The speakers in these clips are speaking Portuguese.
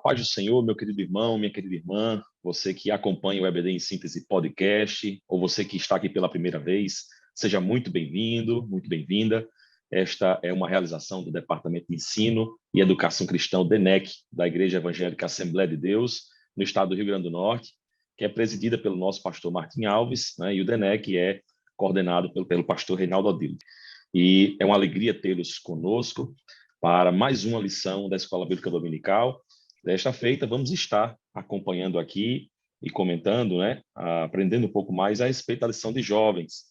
paz do Senhor, meu querido irmão, minha querida irmã, você que acompanha o EBD em Síntese Podcast, ou você que está aqui pela primeira vez, seja muito bem-vindo, muito bem-vinda. Esta é uma realização do Departamento de Ensino e Educação Cristã, DENEC, da Igreja Evangélica Assembleia de Deus, no estado do Rio Grande do Norte, que é presidida pelo nosso pastor Martim Alves, né, e o DENEC é coordenado pelo pastor Reinaldo Odile. E é uma alegria tê-los conosco para mais uma lição da Escola Bíblica Dominical. Desta feita, vamos estar acompanhando aqui e comentando, né, aprendendo um pouco mais a respeito da lição de jovens.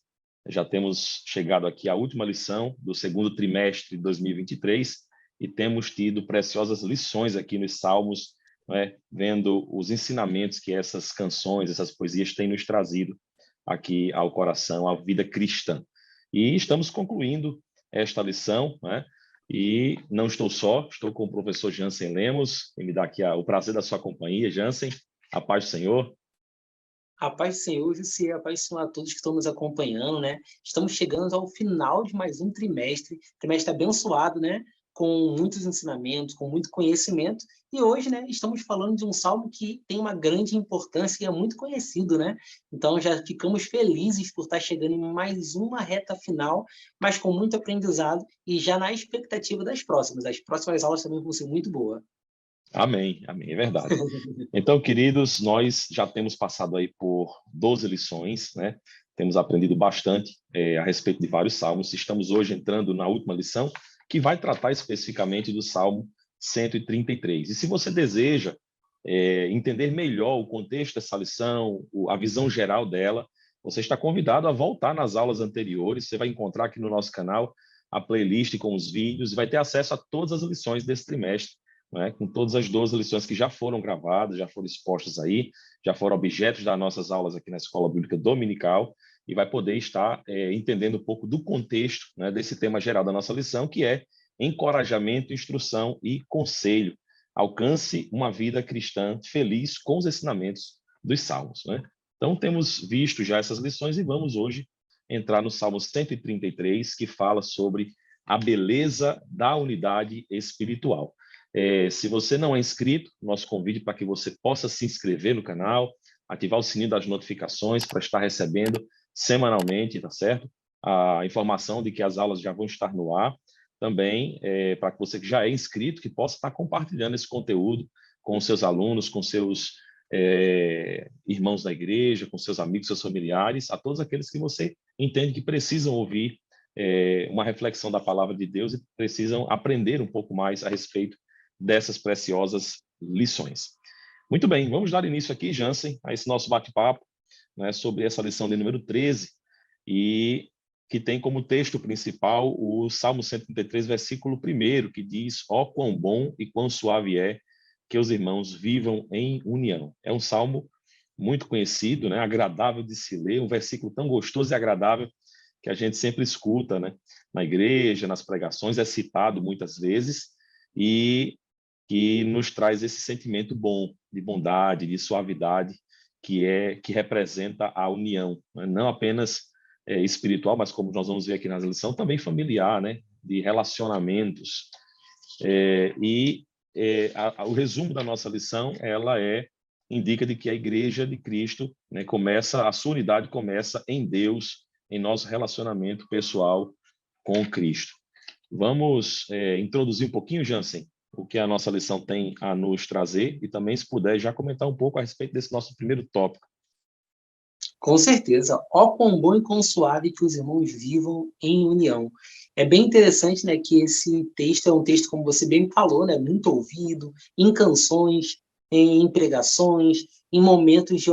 Já temos chegado aqui à última lição do segundo trimestre de 2023 e temos tido preciosas lições aqui nos Salmos, né, vendo os ensinamentos que essas canções, essas poesias têm nos trazido aqui ao coração, à vida cristã. E estamos concluindo esta lição, né? E não estou só, estou com o professor Jansen Lemos, que me dá aqui o prazer da sua companhia. Jansen, a paz do Senhor. A paz do Senhor, Jussi, a paz do Senhor a todos que estão nos acompanhando, né? Estamos chegando ao final de mais um trimestre abençoado, né? Com muitos ensinamentos, com muito conhecimento. E hoje, né, estamos falando de um salmo que tem uma grande importância e é muito conhecido, né? Então, já ficamos felizes por estar chegando em mais uma reta final, mas com muito aprendizado e já na expectativa das próximas. As próximas aulas também vão ser muito boas. Amém, amém, é verdade. Então, queridos, nós já temos passado aí por 12 lições, né? Temos aprendido bastante a respeito de vários salmos. Estamos hoje entrando na última lição, que vai tratar especificamente do Salmo 133. E se você deseja entender melhor o contexto dessa lição, a visão geral dela, você está convidado a voltar nas aulas anteriores. Você vai encontrar aqui no nosso canal a playlist com os vídeos e vai ter acesso a todas as lições desse trimestre, né, com todas as 12 lições que já foram gravadas, já foram expostas aí, já foram objetos das nossas aulas aqui na Escola Bíblica Dominical, e vai poder estar entendendo um pouco do contexto, né, desse tema geral da nossa lição, que é encorajamento, instrução e conselho. Alcance uma vida cristã feliz com os ensinamentos dos Salmos, né? Então, temos visto já essas lições e vamos hoje entrar no Salmo 133, que fala sobre a beleza da unidade espiritual. Se você não é inscrito, nosso convite para que você possa se inscrever no canal, ativar o sininho das notificações para estar recebendo semanalmente, tá certo? A informação de que as aulas já vão estar no ar. Também para que você que já é inscrito, que possa estar compartilhando esse conteúdo com seus alunos, com seus irmãos da igreja, com seus amigos, seus familiares, a todos aqueles que você entende que precisam ouvir uma reflexão da palavra de Deus e precisam aprender um pouco mais a respeito dessas preciosas lições. Muito bem, vamos dar início aqui, Jansen, a esse nosso bate-papo, né, sobre essa lição de número 13, e que tem como texto principal o Salmo 133, versículo 1, que diz: ó quão bom e quão suave é que os irmãos vivam em união. É um salmo muito conhecido, né, agradável de se ler, um versículo tão gostoso e agradável que a gente sempre escuta, né, na igreja, nas pregações, é citado muitas vezes, e que nos traz esse sentimento bom, de bondade, de suavidade, que representa a união, né? Não apenas espiritual, mas como nós vamos ver aqui na lição, também familiar, né? De relacionamentos. O resumo da nossa lição, ela indica de que a Igreja de Cristo, né, a sua unidade começa em Deus, em nosso relacionamento pessoal com Cristo. Vamos introduzir um pouquinho, Jansen, o que a nossa lição tem a nos trazer e também, se puder, já comentar um pouco a respeito desse nosso primeiro tópico. Com certeza. Ó quão bom e quão suave que os irmãos vivam em união. É bem interessante, né, que esse texto é um texto, como você bem falou, né, muito ouvido, em canções, em pregações, em momentos de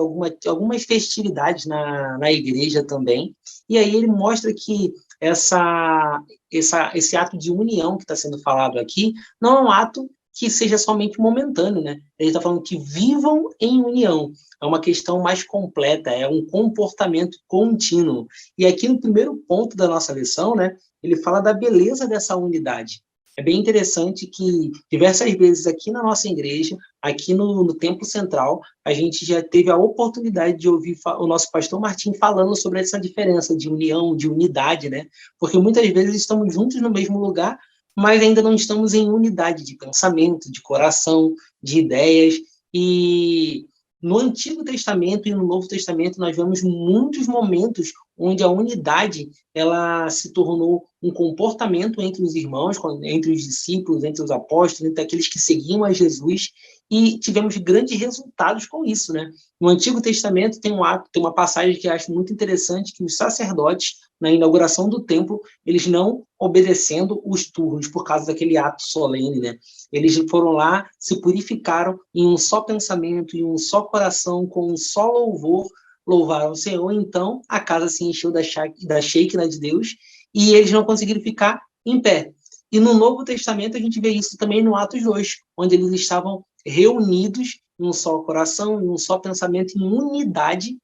algumas festividades na igreja também. E aí ele mostra que esse ato de união que está sendo falado aqui não é um ato que seja somente momentâneo, né? Ele está falando que vivam em união. É uma questão mais completa, é um comportamento contínuo. E aqui no primeiro ponto da nossa lição, né, ele fala da beleza dessa unidade. É bem interessante que diversas vezes aqui na nossa igreja, aqui no Templo Central, a gente já teve a oportunidade de ouvir o nosso pastor Martim falando sobre essa diferença de união, de unidade, né? Porque muitas vezes estamos juntos no mesmo lugar, mas ainda não estamos em unidade de pensamento, de coração, de ideias. E no Antigo Testamento e no Novo Testamento nós vemos muitos momentos onde a unidade ela se tornou um comportamento entre os irmãos, entre os discípulos, entre os apóstolos, entre aqueles que seguiam a Jesus, e tivemos grandes resultados com isso, né? No Antigo Testamento tem uma passagem que eu acho muito interessante, que os sacerdotes, na inauguração do templo, eles não obedecendo os turnos por causa daquele ato solene, né? Eles foram lá, se purificaram em um só pensamento, em um só coração, com um só louvor, louvaram o Senhor. Então a casa se encheu da Shekinah de Deus e eles não conseguiram ficar em pé. E no Novo Testamento a gente vê isso também no Atos 2, onde eles estavam reunidos em um só coração, em um só pensamento, em unidade,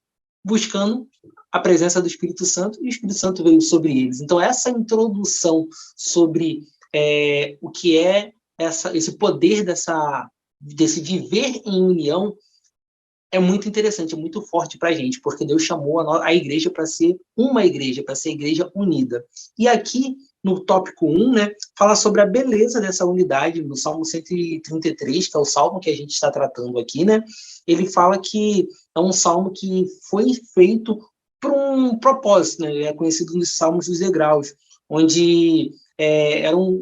buscando a presença do Espírito Santo, e o Espírito Santo veio sobre eles. Então, essa introdução sobre o que é esse poder desse viver em união é muito interessante, é muito forte para a gente, porque Deus chamou a igreja para ser uma igreja, para ser igreja unida. E aqui, no tópico 1, né, fala sobre a beleza dessa unidade, no Salmo 133, que é o salmo que a gente está tratando aqui, né? Ele fala que é um salmo que foi feito por um propósito, né? Ele é conhecido nos Salmos dos Degraus, onde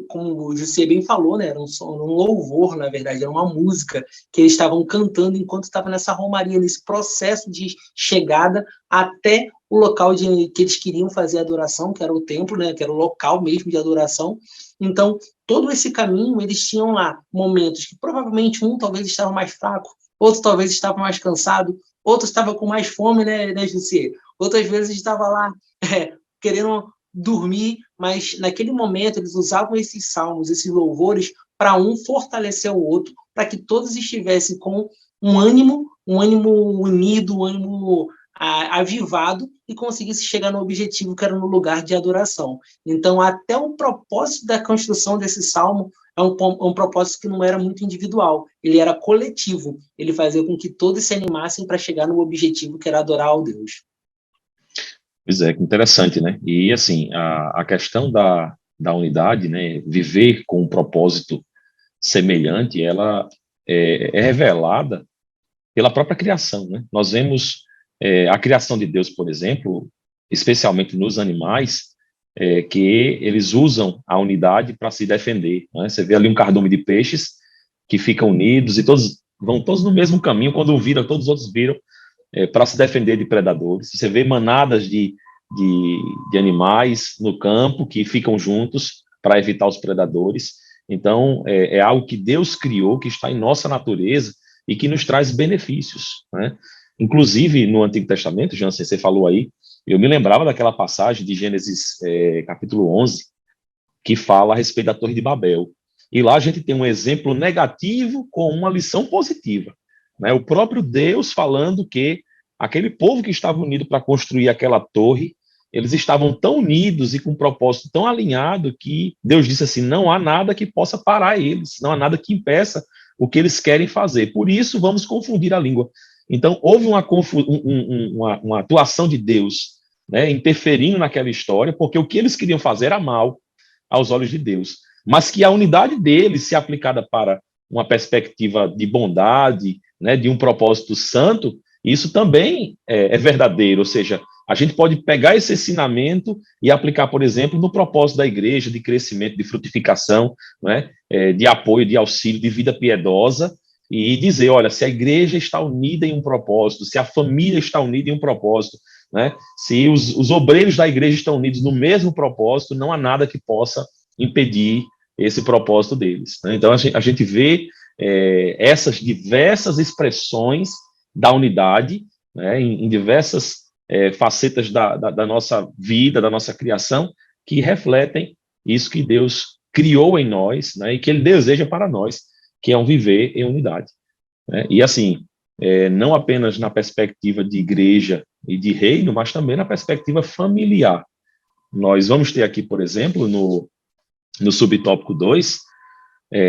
como o José bem falou, né? Era um louvor, na verdade, era uma música que eles estavam cantando enquanto estavam nessa romaria, nesse processo de chegada até o local que eles queriam fazer a adoração, que era o templo, né? Que era o local mesmo de adoração. Então, todo esse caminho, eles tinham lá momentos que provavelmente um talvez estava mais fraco, outro talvez estava mais cansado, outro estava com mais fome, né José? Outras vezes estava lá querendo dormir, mas naquele momento eles usavam esses salmos, esses louvores, para um fortalecer o outro, para que todos estivessem com um ânimo unido, um ânimo avivado, e conseguisse chegar no objetivo que era no lugar de adoração. Então, até o propósito da construção desse salmo é um propósito que não era muito individual, ele era coletivo, ele fazia com que todos se animassem para chegar no objetivo que era adorar ao Deus. Pois é, que interessante, né? E, assim, a questão da unidade, né, viver com um propósito semelhante, ela é revelada pela própria criação, né? Nós vemos a criação de Deus, por exemplo, especialmente nos animais, que eles usam a unidade para se defender, né? Você vê ali um cardume de peixes que ficam unidos e vão todos no mesmo caminho, quando viram, todos os outros viram, para se defender de predadores. Você vê manadas de animais no campo que ficam juntos para evitar os predadores. Então, é algo que Deus criou, que está em nossa natureza e que nos traz benefícios, né? Inclusive, no Antigo Testamento, Jansen, você falou aí, eu me lembrava daquela passagem de Gênesis capítulo 11, que fala a respeito da Torre de Babel. E lá a gente tem um exemplo negativo com uma lição positiva, né? O próprio Deus falando que aquele povo que estava unido para construir aquela torre, eles estavam tão unidos e com um propósito tão alinhado que Deus disse assim, não há nada que possa parar eles, não há nada que impeça o que eles querem fazer. Por isso, vamos confundir a língua. Então, houve uma atuação de Deus, né, interferindo naquela história, porque o que eles queriam fazer era mal aos olhos de Deus. Mas que a unidade deles, se aplicada para uma perspectiva de bondade, né, de um propósito santo, isso também é verdadeiro, ou seja, a gente pode pegar esse ensinamento e aplicar, por exemplo, no propósito da igreja, de crescimento, de frutificação, né, de apoio, de auxílio, de vida piedosa, e dizer, olha, se a igreja está unida em um propósito, se a família está unida em um propósito, né, se os obreiros da igreja estão unidos no mesmo propósito, não há nada que possa impedir esse propósito deles, né? Então, a gente vê essas diversas expressões da unidade, né, em diversas facetas da nossa vida, da nossa criação, que refletem isso que Deus criou em nós, né, e que Ele deseja para nós, que é um viver em unidade, né? E assim, não apenas na perspectiva de igreja e de reino, mas também na perspectiva familiar. Nós vamos ter aqui, por exemplo, no subtópico 2,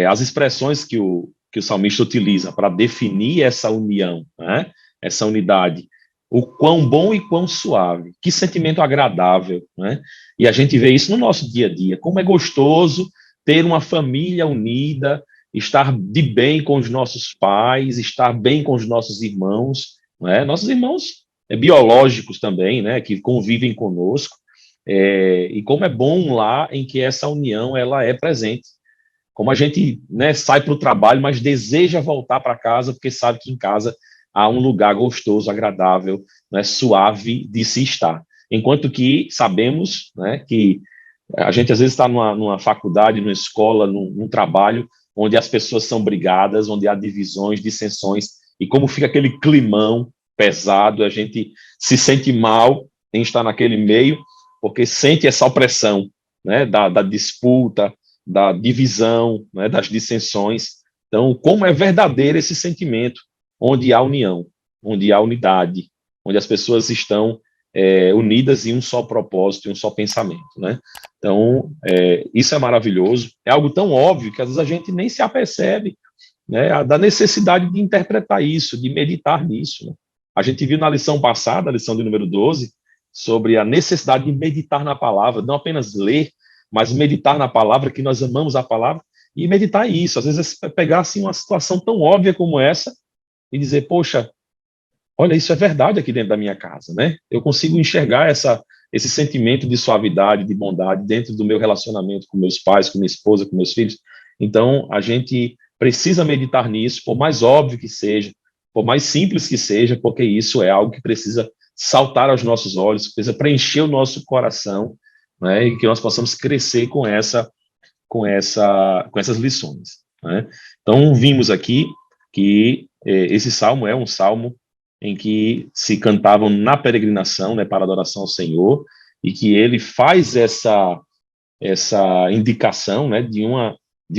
as expressões que o salmista utiliza para definir essa união, né? Essa unidade, o quão bom e quão suave, que sentimento agradável, né? E a gente vê isso no nosso dia a dia, como é gostoso ter uma família unida, estar de bem com os nossos pais, estar bem com os nossos irmãos, né? Nossos irmãos biológicos também, né, que convivem conosco, e como é bom lá em que essa união ela é presente. Como a gente, né, sai para o trabalho, mas deseja voltar para casa, porque sabe que em casa há um lugar gostoso, agradável, né, suave de se estar. Enquanto que sabemos, né, que a gente às vezes está numa faculdade, numa escola, num trabalho, onde as pessoas são brigadas, onde há divisões, dissensões, e como fica aquele climão pesado, a gente se sente mal em estar naquele meio, porque sente essa opressão, né, da disputa, da divisão, né, das dissensões. Então, como é verdadeiro esse sentimento, onde há união, onde há unidade, onde as pessoas estão unidas em um só propósito, em um só pensamento, né? Então, isso é maravilhoso, é algo tão óbvio que às vezes a gente nem se apercebe, né, da necessidade de interpretar isso, de meditar nisso, né? A gente viu na lição passada, a lição de número 12, sobre a necessidade de meditar na palavra, não apenas ler, mas meditar na palavra, que nós amamos a palavra, e meditar isso. Às vezes é pegar assim, uma situação tão óbvia como essa e dizer, poxa, olha, isso é verdade aqui dentro da minha casa, né? Eu consigo enxergar esse sentimento de suavidade, de bondade dentro do meu relacionamento com meus pais, com minha esposa, com meus filhos. Então, a gente precisa meditar nisso, por mais óbvio que seja, por mais simples que seja, porque isso é algo que precisa saltar aos nossos olhos, precisa preencher o nosso coração, né? E que nós possamos crescer com essas lições, né? Então, vimos aqui que esse salmo é um salmo em que se cantavam na peregrinação, né, para adoração ao Senhor, e que ele faz essa indicação, né, de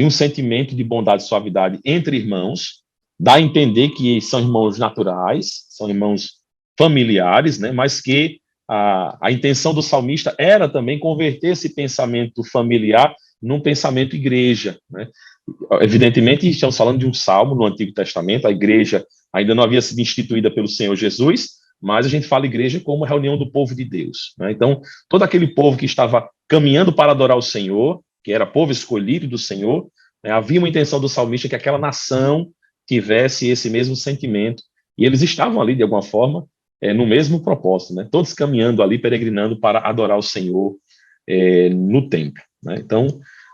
um sentimento de bondade e suavidade entre irmãos, dá a entender que são irmãos naturais, são irmãos familiares, né, mas que a intenção do salmista era também converter esse pensamento familiar num pensamento igreja, né? Evidentemente, estamos falando de um salmo no Antigo Testamento, a igreja ainda não havia sido instituída pelo Senhor Jesus, mas a gente fala igreja como reunião do povo de Deus, né? Então, todo aquele povo que estava caminhando para adorar o Senhor, que era povo escolhido do Senhor, né, havia uma intenção do salmista que aquela nação tivesse esse mesmo sentimento, e eles estavam ali, de alguma forma, no mesmo propósito, né? Todos caminhando ali, peregrinando para adorar o Senhor no templo, né? Então,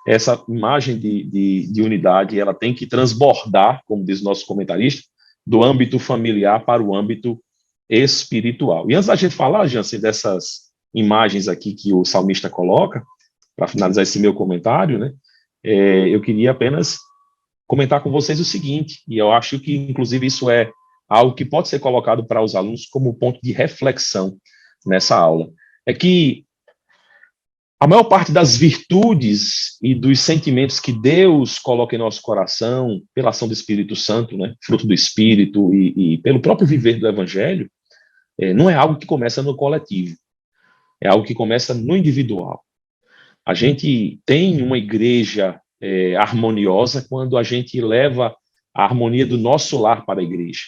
essa imagem de unidade, ela tem que transbordar, como diz o nosso comentarista, do âmbito familiar para o âmbito espiritual. E antes da gente falar, Jansen, dessas imagens aqui que o salmista coloca, para finalizar esse meu comentário, né, eu queria apenas comentar com vocês o seguinte, e eu acho que, inclusive, isso é algo que pode ser colocado para os alunos como ponto de reflexão nessa aula, é que a maior parte das virtudes e dos sentimentos que Deus coloca em nosso coração, pela ação do Espírito Santo, né, fruto do Espírito e pelo próprio viver do Evangelho, não é algo que começa no coletivo, é algo que começa no individual. A gente tem uma igreja harmoniosa quando a gente leva a harmonia do nosso lar para a igreja.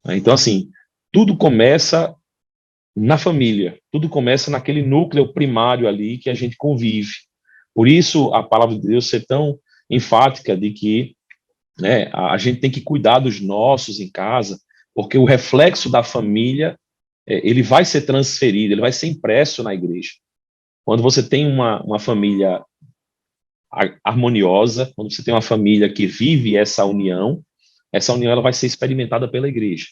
Então, assim, tudo começa na família, tudo começa naquele núcleo primário ali que a gente convive. Por isso, a palavra de Deus ser tão enfática de que, né, a gente tem que cuidar dos nossos em casa, porque o reflexo da família, ele vai ser transferido, ele vai ser impresso na igreja. Quando você tem uma família harmoniosa, quando você tem uma família que vive essa união ela vai ser experimentada pela igreja.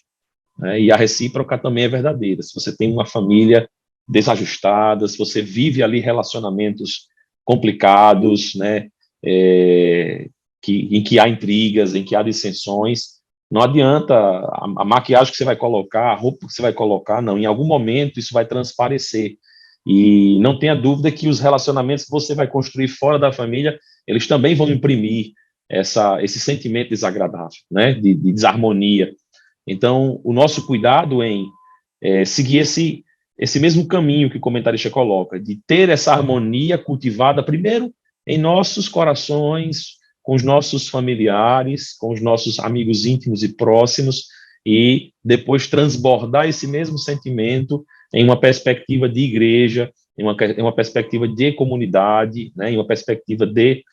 E a recíproca também é verdadeira. Se você tem uma família desajustada, se você vive ali relacionamentos complicados, né, em que há intrigas, em que há dissensões, não adianta a maquiagem que você vai colocar, a roupa que você vai colocar, não. Em algum momento isso vai transparecer. E não tenha dúvida que os relacionamentos que você vai construir fora da família, eles também vão imprimir esse sentimento desagradável, né, de desarmonia. Então, o nosso cuidado em seguir esse mesmo caminho que o comentarista coloca, de ter essa harmonia cultivada, primeiro, em nossos corações, com os nossos familiares, com os nossos amigos íntimos e próximos, e depois transbordar esse mesmo sentimento em uma perspectiva de igreja, em uma perspectiva de comunidade, né, em uma perspectiva de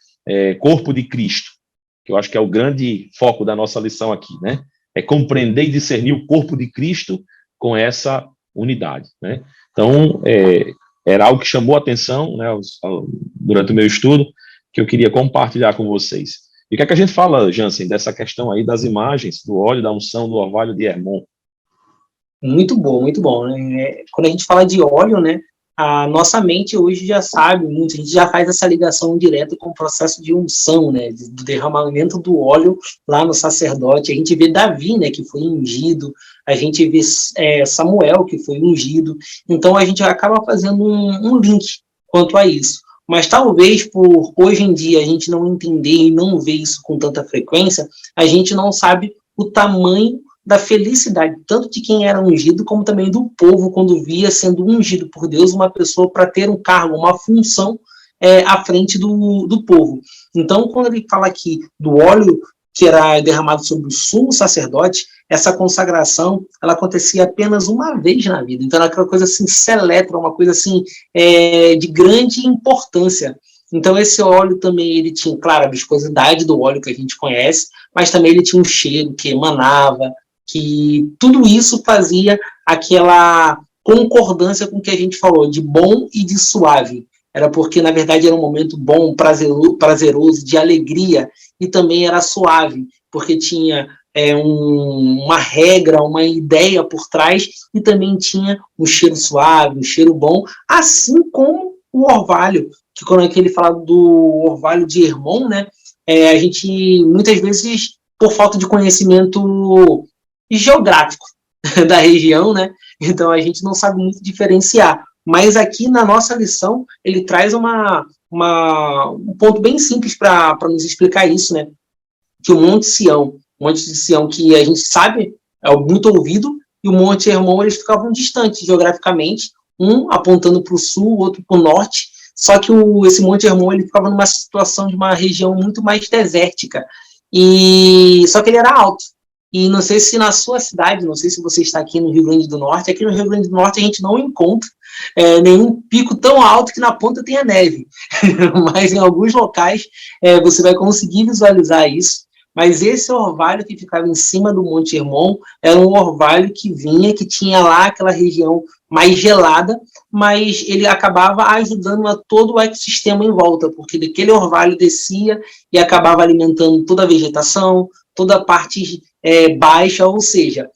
corpo de Cristo, que eu acho que é o grande foco da nossa lição aqui, né? É compreender e discernir o corpo de Cristo com essa unidade, né? Então, era algo que chamou a atenção, né, durante o meu estudo, que eu queria compartilhar com vocês. E o que é que a gente fala, Jansen, dessa questão aí das imagens, do óleo, da unção, do orvalho de Hermon? Muito bom, né? Quando a gente fala de óleo, né, a nossa mente hoje já sabe muito, a gente já faz essa ligação direta com o processo de unção, né, do derramamento do óleo lá no sacerdote. A gente vê Davi, né, que foi ungido, a gente vê Samuel, que foi ungido, então a gente acaba fazendo um link quanto a isso. Mas talvez por hoje em dia a gente não entender e não ver isso com tanta frequência, a gente não sabe o tamanho da felicidade, tanto de quem era ungido, como também do povo, quando via sendo ungido por Deus uma pessoa para ter um cargo, uma função à frente do povo. Então, quando ele fala aqui do óleo que era derramado sobre o sumo sacerdote, essa consagração, ela acontecia apenas uma vez na vida. Então, era aquela coisa assim, seletra, uma coisa assim, de grande importância. Então, esse óleo também, ele tinha, claro, a viscosidade do óleo que a gente conhece, mas também ele tinha um cheiro que emanava, que tudo isso fazia aquela concordância com o que a gente falou, de bom e de suave. Era porque, na verdade, era um momento bom, prazeroso, de alegria, e também era suave, porque tinha uma regra, uma ideia por trás, e também tinha um cheiro suave, um cheiro bom, assim como o orvalho, que quando ele fala do orvalho de Hermon, né, a gente, muitas vezes, por falta de conhecimento geográfico da região, né? Então a gente não sabe muito diferenciar. Mas aqui na nossa lição, ele traz um ponto bem simples para nos explicar isso, né? Que o Monte de Sião que a gente sabe, é muito ouvido, e o Monte Hermon, eles ficavam distantes geograficamente, um apontando para o sul, o outro para o norte, só que esse Monte Hermon, ele ficava numa situação de uma região muito mais desértica, só que ele era alto. E não sei se na sua cidade, não sei se você está aqui no Rio Grande do Norte, aqui no Rio Grande do Norte a gente não encontra nenhum pico tão alto que na ponta tenha neve. Mas em alguns locais você vai conseguir visualizar isso. Mas esse orvalho que ficava em cima do Monte Hermon era um orvalho que tinha lá aquela região mais gelada, mas ele acabava ajudando a todo o ecossistema em volta, porque daquele orvalho descia e acabava alimentando toda a vegetação, toda a parte baixa, ou seja,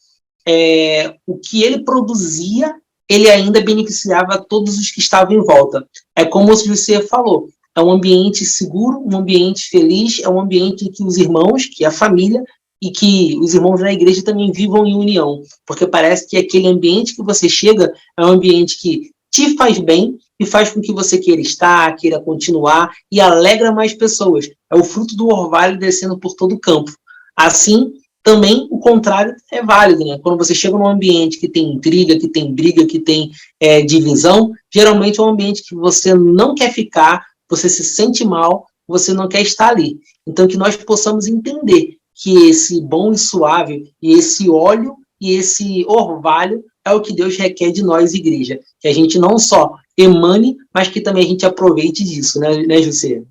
o que ele produzia, ele ainda beneficiava todos os que estavam em volta. É como você falou, é um ambiente seguro, um ambiente feliz, é um ambiente em que os irmãos, que é a família, e que os irmãos na igreja também vivam em união, porque parece que aquele ambiente que você chega é um ambiente que te faz bem e faz com que você queira estar, queira continuar e alegra mais pessoas. É o fruto do orvalho descendo por todo o campo. Assim, também o contrário é válido, né? Quando você chega num ambiente que tem intriga, que tem briga, que tem divisão, geralmente é um ambiente que você não quer ficar, você se sente mal, você não quer estar ali. Então, que nós possamos entender que esse bom e suave, e esse óleo e esse orvalho é o que Deus requer de nós, igreja. Que a gente não só emane, mas que também a gente aproveite disso, né José?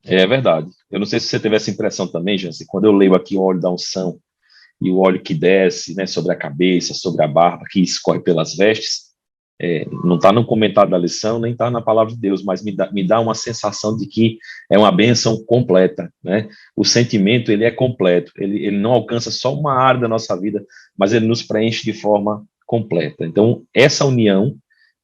É verdade. Eu não sei se você teve essa impressão também, Jansen, quando eu leio aqui o óleo da unção e o óleo que desce, né, sobre a cabeça, sobre a barba, que escorre pelas vestes, não está no comentário da lição, nem está na palavra de Deus, mas me dá uma sensação de que é uma bênção completa, né? O sentimento, ele é completo, ele não alcança só uma área da nossa vida, mas ele nos preenche de forma completa. Então, essa união,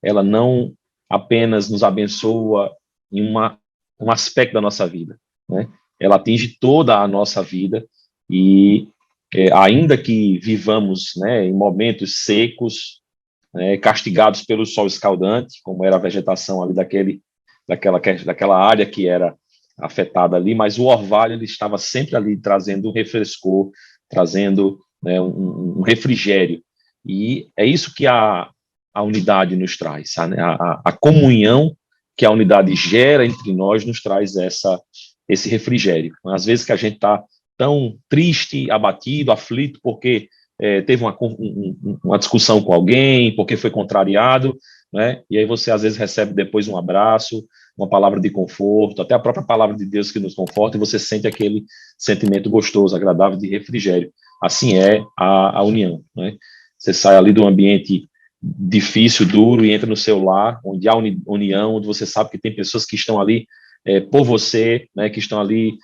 ela não apenas nos abençoa em um aspecto da nossa vida, né? Ela atinge toda a nossa vida e ainda que vivamos, né, em momentos secos, castigados pelo sol escaldante, como era a vegetação ali daquela área que era afetada ali, mas o orvalho ele estava sempre ali trazendo um refrescor, trazendo, né, um refrigério. E é isso que a unidade nos traz, a comunhão que a unidade gera entre nós nos traz esse refrigério. Às vezes que a gente está tão triste, abatido, aflito, porque teve uma discussão com alguém, porque foi contrariado, né? E aí você às vezes recebe depois um abraço, uma palavra de conforto, até a própria palavra de Deus que nos conforta, e você sente aquele sentimento gostoso, agradável de refrigério. Assim é a união, né? Você sai ali do ambiente difícil, duro, e entra no seu lar, onde há união, onde você sabe que tem pessoas que estão ali por você, né, que estão ali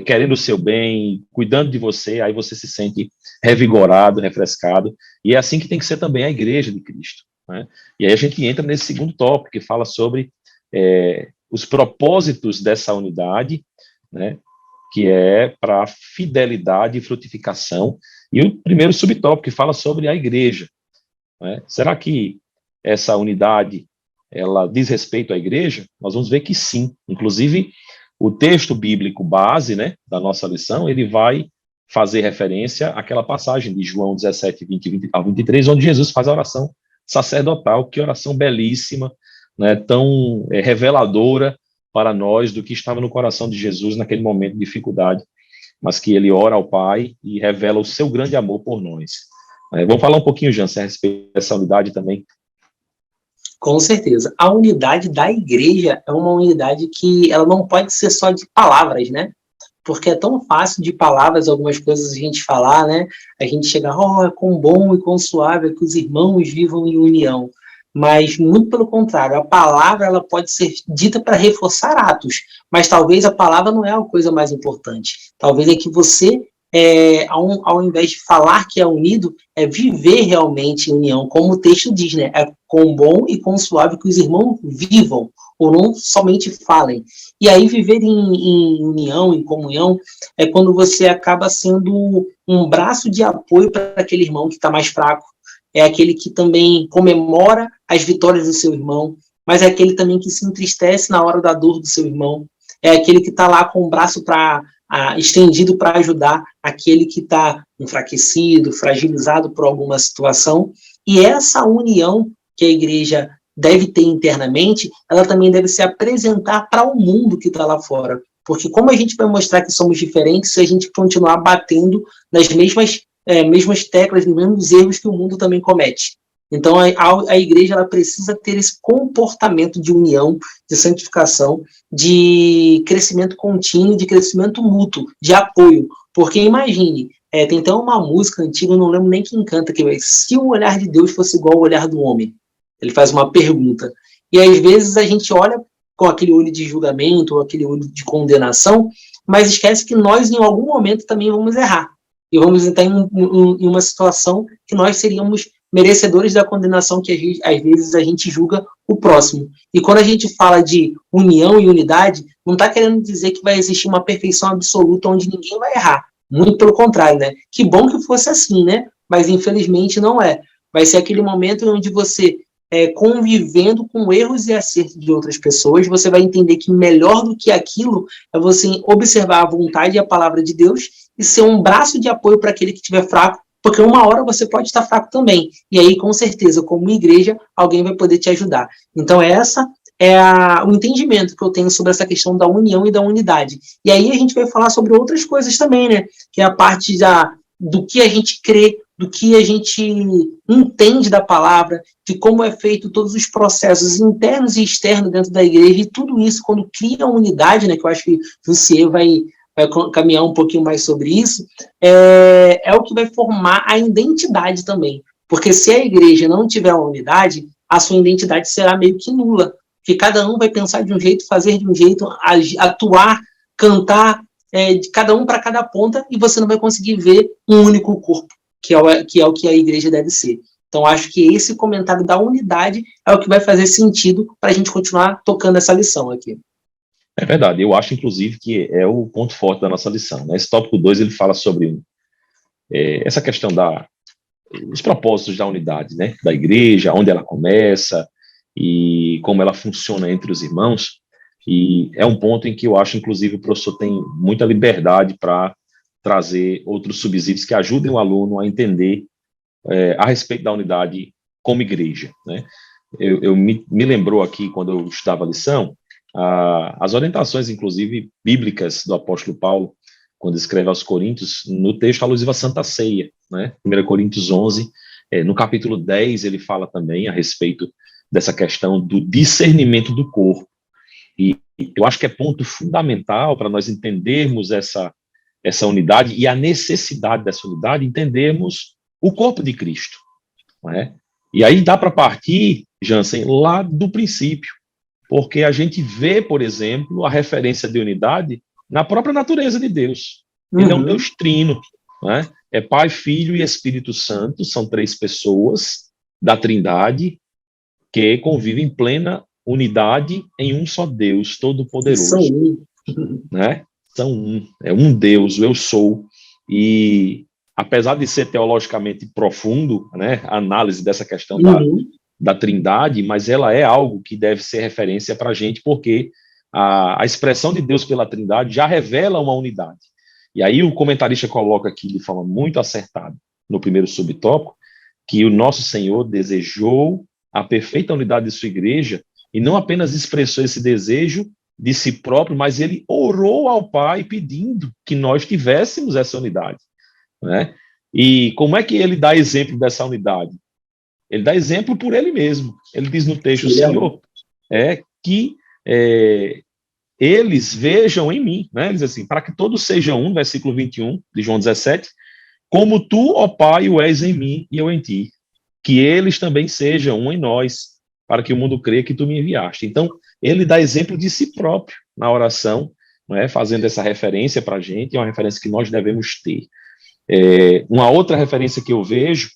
querendo o seu bem, cuidando de você, aí você se sente revigorado, refrescado, e é assim que tem que ser também a igreja de Cristo, né? E aí a gente entra nesse segundo tópico, que fala sobre os propósitos dessa unidade, né, que é para fidelidade e frutificação, e o primeiro subtópico, que fala sobre a igreja, né? Será que essa unidade ela diz respeito à igreja? Nós vamos ver que sim. Inclusive, o texto bíblico base, né, da nossa lição, ele vai fazer referência àquela passagem de João 17, 20 a 23, onde Jesus faz a oração sacerdotal. Que oração belíssima, né, tão reveladora para nós do que estava no coração de Jesus naquele momento de dificuldade, mas que ele ora ao Pai e revela o seu grande amor por nós. Vamos falar um pouquinho, Jansen, a respeito dessa unidade também. Com certeza. A unidade da igreja é uma unidade que ela não pode ser só de palavras, né? Porque é tão fácil de palavras algumas coisas a gente falar, né? A gente chegar, é quão bom e quão suave é que os irmãos vivam em união. Mas, muito pelo contrário, a palavra ela pode ser dita para reforçar atos, mas talvez a palavra não é a coisa mais importante. Talvez é que você, ao invés de falar que é unido, é viver realmente em união, como o texto diz, né? É quão bom e quão suave que os irmãos vivam, ou não somente falem. E aí viver em união, em comunhão, é quando você acaba sendo um braço de apoio para aquele irmão que está mais fraco, é aquele que também comemora as vitórias do seu irmão, mas é aquele também que se entristece na hora da dor do seu irmão, é aquele que está lá com o braço estendido para ajudar aquele que está enfraquecido, fragilizado por alguma situação. E essa união que a igreja deve ter internamente, ela também deve se apresentar para o mundo que está lá fora. Porque como a gente vai mostrar que somos diferentes se a gente continuar batendo nas mesmas teclas, nos mesmos erros que o mundo também comete? Então, a igreja ela precisa ter esse comportamento de união, de santificação, de crescimento contínuo, de crescimento mútuo, de apoio. Porque imagine, tem até uma música antiga, eu não lembro nem quem canta, que é se o olhar de Deus fosse igual ao olhar do homem. Ele faz uma pergunta. E às vezes a gente olha com aquele olho de julgamento, ou aquele olho de condenação, mas esquece que nós, em algum momento, também vamos errar. E vamos entrar em uma situação que nós seríamos merecedores da condenação que às vezes a gente julga o próximo. E quando a gente fala de união e unidade, não está querendo dizer que vai existir uma perfeição absoluta onde ninguém vai errar. Muito pelo contrário, né? Que bom que fosse assim, né? Mas infelizmente não é. Vai ser aquele momento onde você, convivendo com erros e acertos de outras pessoas, você vai entender que melhor do que aquilo é você observar a vontade e a palavra de Deus e ser um braço de apoio para aquele que estiver fraco, porque uma hora você pode estar fraco também. E aí, com certeza, como igreja, alguém vai poder te ajudar. Então, essa é o entendimento que eu tenho sobre essa questão da união e da unidade. E aí a gente vai falar sobre outras coisas também, né? Que é a parte do que a gente crê, do que a gente entende da palavra, de como é feito todos os processos internos e externos dentro da igreja, e tudo isso, quando cria uma unidade, né, que eu acho que você vai caminhar um pouquinho mais sobre isso, é o que vai formar a identidade também. Porque se a igreja não tiver uma unidade, a sua identidade será meio que nula, porque cada um vai pensar de um jeito, fazer de um jeito, atuar, cantar, de cada um para cada ponta, e você não vai conseguir ver um único corpo, que é o que a igreja deve ser. Então, acho que esse comentário da unidade é o que vai fazer sentido para a gente continuar tocando essa lição aqui. É verdade, eu acho, inclusive, que é o ponto forte da nossa lição, né? Esse tópico 2, ele fala sobre essa questão dos propósitos da unidade, né? Da igreja, onde ela começa e como ela funciona entre os irmãos. E é um ponto em que eu acho, inclusive, o professor tem muita liberdade para trazer outros subsídios que ajudem o aluno a entender a respeito da unidade como igreja, né? Eu me lembrou aqui, quando eu estudava a lição, as orientações, inclusive, bíblicas do apóstolo Paulo, quando escreve aos Coríntios, no texto alusivo à Santa Ceia, né? 1 Coríntios 11, no capítulo 10, ele fala também a respeito dessa questão do discernimento do corpo. E eu acho que é ponto fundamental para nós entendermos essa unidade e a necessidade dessa unidade, entendermos o corpo de Cristo. Não é? E aí dá para partir, Jansen, lá do princípio, porque a gente vê, por exemplo, a referência de unidade na própria natureza de Deus. Ele é um Deus trino, não é? É Pai, Filho e Espírito Santo, são 3 pessoas da Trindade que convivem em plena unidade em um só Deus, Todo-Poderoso. Né? São um, é um Deus, o eu sou. E apesar de ser teologicamente profundo, né, a análise dessa questão da Trindade, mas ela é algo que deve ser referência para a gente, porque a expressão de Deus pela Trindade já revela uma unidade. E aí o comentarista coloca aqui de forma muito acertada, no primeiro subtópico, que o nosso Senhor desejou a perfeita unidade de sua igreja, e não apenas expressou esse desejo de si próprio, mas ele orou ao Pai pedindo que nós tivéssemos essa unidade. Né? E como é que ele dá exemplo dessa unidade? Ele dá exemplo por ele mesmo. Ele diz no texto, Senhor, que eles vejam em mim, né? Ele diz assim, para que todos sejam um, versículo 21 de João 17, como tu, ó Pai, o és em mim e eu em ti, que eles também sejam um em nós, para que o mundo creia que tu me enviaste. Então, ele dá exemplo de si próprio na oração, né, fazendo essa referência para a gente, é uma referência que nós devemos ter. Uma outra referência que eu vejo,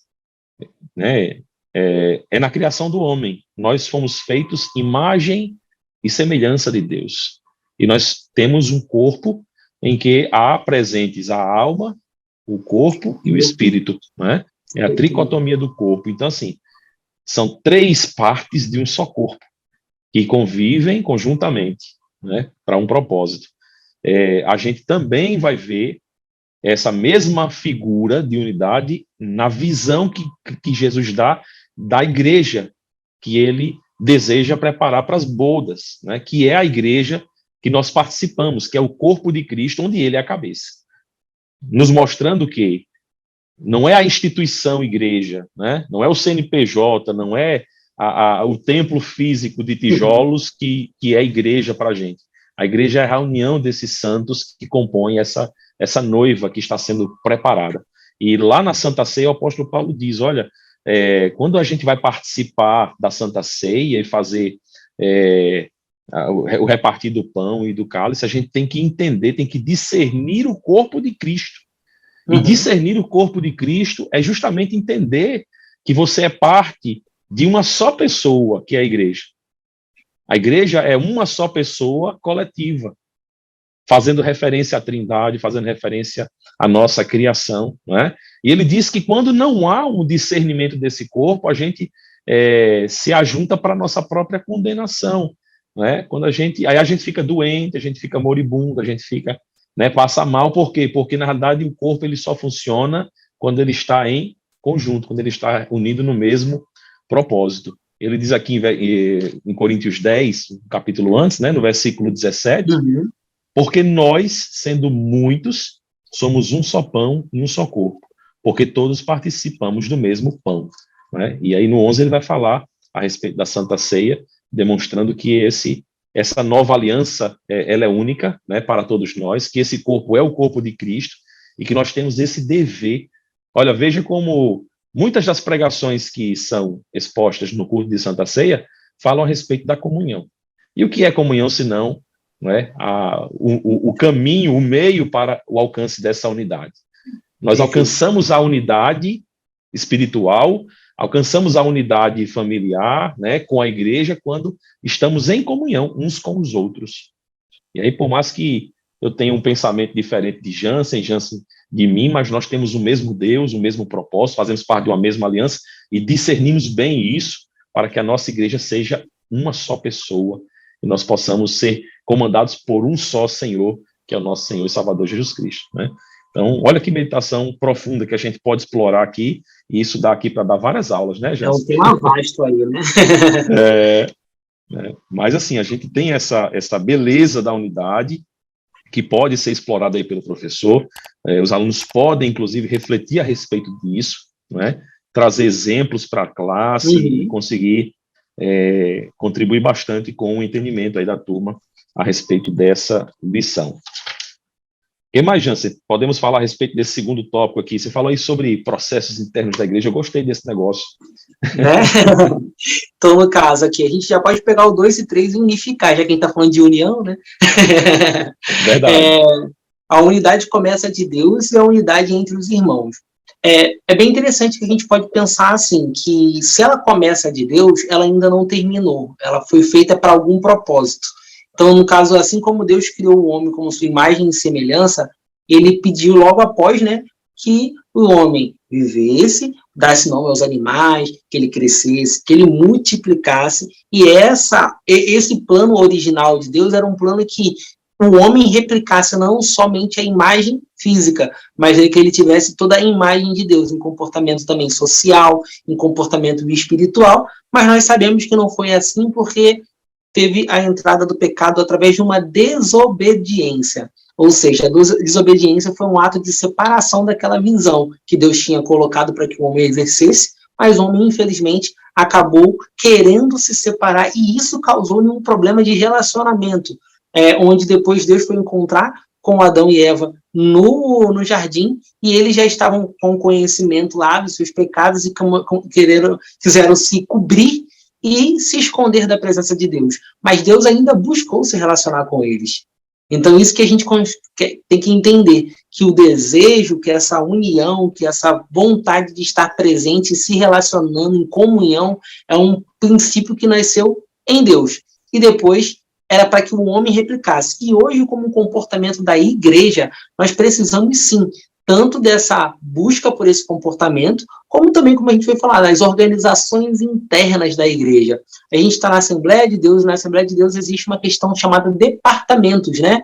né, é na criação do homem. Nós fomos feitos imagem e semelhança de Deus. E nós temos um corpo em que há presentes a alma, o corpo e o espírito, né? É a tricotomia do corpo. Então, assim, são 3 partes de um só corpo que convivem conjuntamente, né, para um propósito. A gente também vai ver essa mesma figura de unidade na visão que Jesus dá da igreja, que ele deseja preparar para as bodas, né, que é a igreja que nós participamos, que é o corpo de Cristo, onde ele é a cabeça. Nos mostrando que não é a instituição igreja, né, não é o CNPJ, não é o templo físico de tijolos que é a igreja para a gente. A igreja é a reunião desses santos que compõem essa noiva que está sendo preparada. E lá na Santa Ceia, o apóstolo Paulo diz, olha, quando a gente vai participar da Santa Ceia e fazer o repartir do pão e do cálice, a gente tem que entender, tem que discernir o corpo de Cristo. E discernir o corpo de Cristo é justamente entender que você é parte de uma só pessoa, que é a igreja. A igreja é uma só pessoa coletiva, fazendo referência à Trindade, fazendo referência à nossa criação. Não é? E ele diz que quando não há um discernimento desse corpo, a gente se ajunta para a nossa própria condenação. Não é? Quando aí a gente fica doente, a gente fica moribundo, a gente fica, né, passa mal. Por quê? Porque, na realidade, o corpo ele só funciona quando ele está em conjunto, quando ele está unido no mesmo propósito. Ele diz aqui em Coríntios 10, um capítulo antes, né, no versículo 17, porque nós, sendo muitos, somos um só pão e um só corpo, porque todos participamos do mesmo pão. Né? E aí no 11 ele vai falar a respeito da Santa Ceia, demonstrando que essa nova aliança ela é única, né, para todos nós, que esse corpo é o corpo de Cristo e que nós temos esse dever. Olha, veja como muitas das pregações que são expostas no culto de Santa Ceia falam a respeito da comunhão. E o que é comunhão, senão, né, o caminho, o meio para o alcance dessa unidade? Nós alcançamos a unidade espiritual, alcançamos a unidade familiar, né, com a igreja, quando estamos em comunhão uns com os outros. E aí, por mais que eu tenha um pensamento diferente de Jansen de mim, mas nós temos o mesmo Deus, o mesmo propósito, fazemos parte de uma mesma aliança e discernimos bem isso para que a nossa igreja seja uma só pessoa e nós possamos ser comandados por um só Senhor, que é o nosso Senhor e Salvador Jesus Cristo, né? Então, olha que meditação profunda que a gente pode explorar aqui, e isso dá aqui para dar várias aulas, né, Jansen? É um tema vasto aí, né? Mas, assim, a gente tem essa beleza da unidade, que pode ser explorada aí pelo professor. Os alunos podem, inclusive, refletir a respeito disso, né? Trazer exemplos para a classe e conseguir contribuir bastante com o entendimento aí da turma a respeito dessa lição. E mais, Jansen, podemos falar a respeito desse segundo tópico aqui. Você falou aí sobre processos internos da igreja. Eu gostei desse negócio. Né? Então, no caso aqui, a gente já pode pegar o 2 e 3 e unificar, já que a gente está falando de união, né? Verdade. A unidade começa de Deus e a unidade entre os irmãos. É bem interessante que a gente pode pensar assim, que se ela começa de Deus, ela ainda não terminou. Ela foi feita para algum propósito. Então, no caso, assim como Deus criou o homem como sua imagem e semelhança, ele pediu logo após, né, que o homem vivesse, desse nome aos animais, que ele crescesse, que ele multiplicasse, e esse plano original de Deus era um plano que o homem replicasse não somente a imagem física, mas que ele tivesse toda a imagem de Deus, em comportamento também social, em comportamento espiritual, mas nós sabemos que não foi assim porque teve a entrada do pecado através de uma desobediência. Ou seja, a desobediência foi um ato de separação daquela visão que Deus tinha colocado para que o homem exercesse, mas o homem, infelizmente, acabou querendo se separar e isso causou um problema de relacionamento, onde depois Deus foi encontrar com Adão e Eva no jardim e eles já estavam com conhecimento lá dos seus pecados e quiseram se cobrir e se esconder da presença de Deus. Mas Deus ainda buscou se relacionar com eles. Então, isso que a gente tem que entender, que o desejo, que essa união, que essa vontade de estar presente, se relacionando em comunhão, é um princípio que nasceu em Deus. E depois era para que o homem replicasse. E hoje, como comportamento da igreja, nós precisamos sim, tanto dessa busca por esse comportamento, como também, como a gente foi falar, das organizações internas da igreja. A gente está na Assembleia de Deus, e na Assembleia de Deus existe uma questão chamada departamentos, né?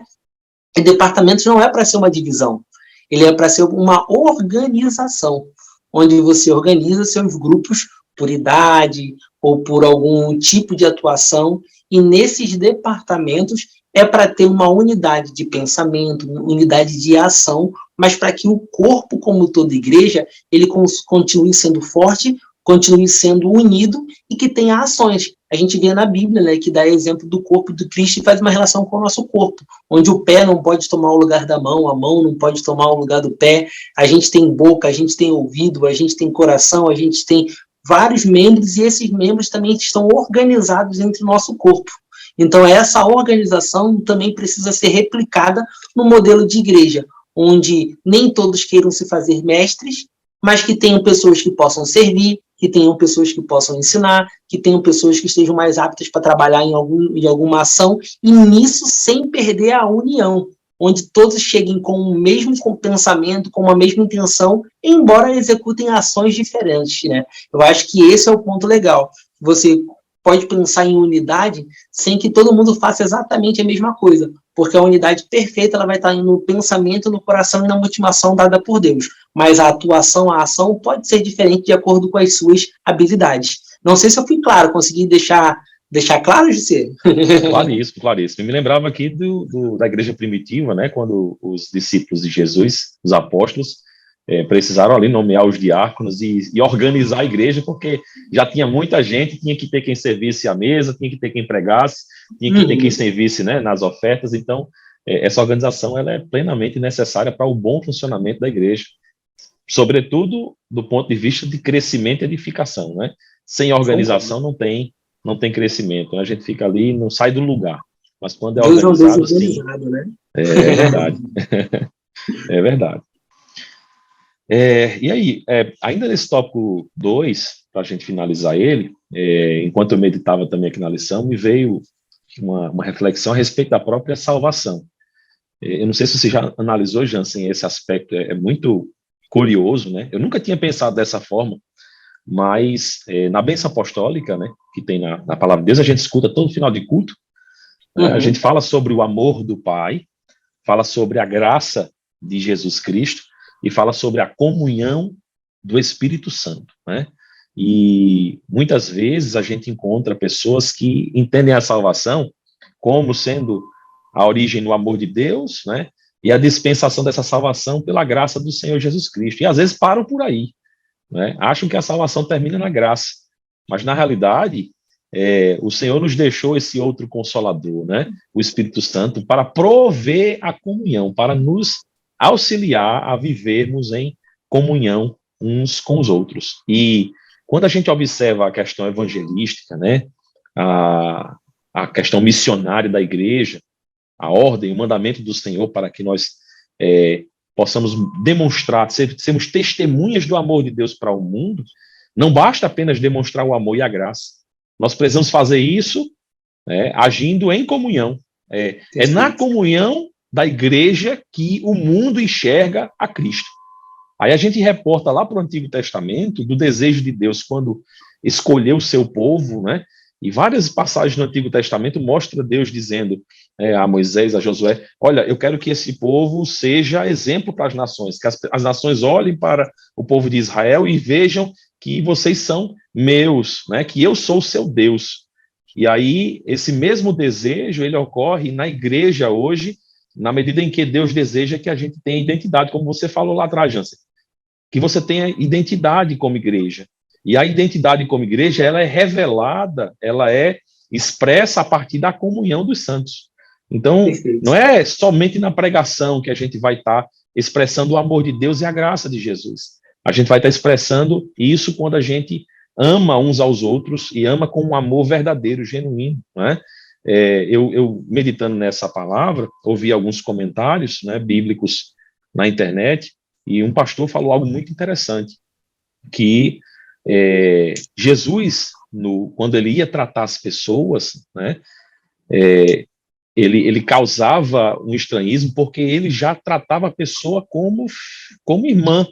E departamentos não é para ser uma divisão, ele é para ser uma organização, onde você organiza seus grupos por idade ou por algum tipo de atuação, e nesses departamentos é para ter uma unidade de pensamento, unidade de ação, mas para que o corpo, como toda igreja, ele continue sendo forte, continue sendo unido e que tenha ações. A gente vê na Bíblia, né, que dá exemplo do corpo do Cristo e faz uma relação com o nosso corpo, onde o pé não pode tomar o lugar da mão, a mão não pode tomar o lugar do pé, a gente tem boca, a gente tem ouvido, a gente tem coração, a gente tem vários membros e esses membros também estão organizados entre o nosso corpo. Então, essa organização também precisa ser replicada no modelo de igreja, onde nem todos queiram se fazer mestres, mas que tenham pessoas que possam servir, que tenham pessoas que possam ensinar, que tenham pessoas que estejam mais aptas para trabalhar em alguma ação, e nisso sem perder a união, onde todos cheguem com o mesmo pensamento, com a mesma intenção, embora executem ações diferentes, né? Eu acho que esse é o ponto legal. Você pode pensar em unidade sem que todo mundo faça exatamente a mesma coisa, porque a unidade perfeita ela vai estar no pensamento, no coração e na motivação dada por Deus, mas a atuação, a ação pode ser diferente de acordo com as suas habilidades. Não sei se eu fui claro, consegui deixar claro, José? Claríssimo, claríssimo. Me lembrava aqui da igreja primitiva, né, quando os discípulos de Jesus, os apóstolos, precisaram ali nomear os diáconos e organizar a igreja, porque já tinha muita gente, tinha que ter quem servisse à mesa, tinha que ter quem pregasse, tinha que ter quem servisse, né, nas ofertas. Então, essa organização ela é plenamente necessária para o bom funcionamento da igreja, sobretudo do ponto de vista de crescimento e edificação, né? Sem organização não tem crescimento, né? A gente fica ali, não sai do lugar, mas quando é organizado, sim, né? É verdade. É verdade. E aí, ainda nesse tópico 2, para a gente finalizar ele, enquanto eu meditava também aqui na lição, me veio uma reflexão a respeito da própria salvação. Eu não sei se você já analisou, Jansen, esse aspecto, é muito curioso, né? Eu nunca tinha pensado dessa forma, mas na bênção apostólica, né, que tem na palavra de Deus, a gente escuta todo final de culto, a gente fala sobre o amor do Pai, fala sobre a graça de Jesus Cristo, e fala sobre a comunhão do Espírito Santo, né? E muitas vezes a gente encontra pessoas que entendem a salvação como sendo a origem no amor de Deus, né? E a dispensação dessa salvação pela graça do Senhor Jesus Cristo. E às vezes param por aí, né? Acham que a salvação termina na graça, mas na realidade o Senhor nos deixou esse outro Consolador, né? O Espírito Santo, para prover a comunhão, para nos auxiliar a vivermos em comunhão uns com os outros. E quando a gente observa a questão evangelística, né? A questão missionária da igreja, a ordem, o mandamento do Senhor para que nós possamos demonstrar, sermos testemunhas do amor de Deus para o mundo, não basta apenas demonstrar o amor e a graça. Nós precisamos fazer isso agindo em comunhão. É na comunhão da igreja que o mundo enxerga a Cristo. Aí a gente reporta lá para o Antigo Testamento do desejo de Deus quando escolheu o seu povo, né? E várias passagens no Antigo Testamento mostram Deus dizendo a Moisés, a Josué, olha, eu quero que esse povo seja exemplo para as nações, que as nações olhem para o povo de Israel e vejam que vocês são meus, né, que eu sou o seu Deus. E aí, esse mesmo desejo, ele ocorre na igreja hoje, na medida em que Deus deseja que a gente tenha identidade, como você falou lá atrás, Jansen, que você tenha identidade como igreja. E a identidade como igreja, ela é revelada, ela é expressa a partir da comunhão dos santos. Então, não é somente na pregação que a gente vai estar expressando o amor de Deus e a graça de Jesus. A gente vai estar expressando isso quando a gente ama uns aos outros e ama com um amor verdadeiro, genuíno, né? Eu meditando nessa palavra, ouvi alguns comentários, né, bíblicos na internet, e um pastor falou algo muito interessante, que Jesus, quando ele ia tratar as pessoas, né, ele causava um estranhismo porque ele já tratava a pessoa como irmã,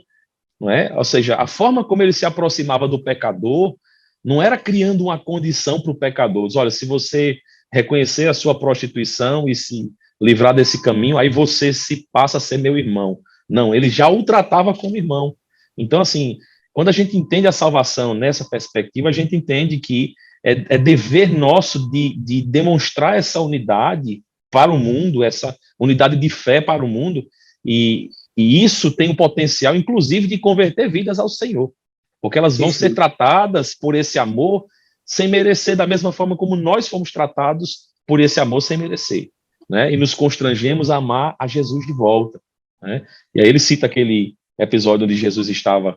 não é? Ou seja, a forma como ele se aproximava do pecador não era criando uma condição para o pecador. Olha, se você reconhecer a sua prostituição e se livrar desse caminho, aí você se passa a ser meu irmão. Não, ele já o tratava como irmão. Então, assim, quando a gente entende a salvação nessa perspectiva, a gente entende que é dever nosso de demonstrar essa unidade para o mundo, essa unidade de fé para o mundo, e isso tem o potencial, inclusive, de converter vidas ao Senhor, porque elas vão ser tratadas por esse amor sem merecer, da mesma forma como nós fomos tratados por esse amor sem merecer, né? E nos constrangemos a amar a Jesus de volta, né? E aí ele cita aquele episódio onde Jesus estava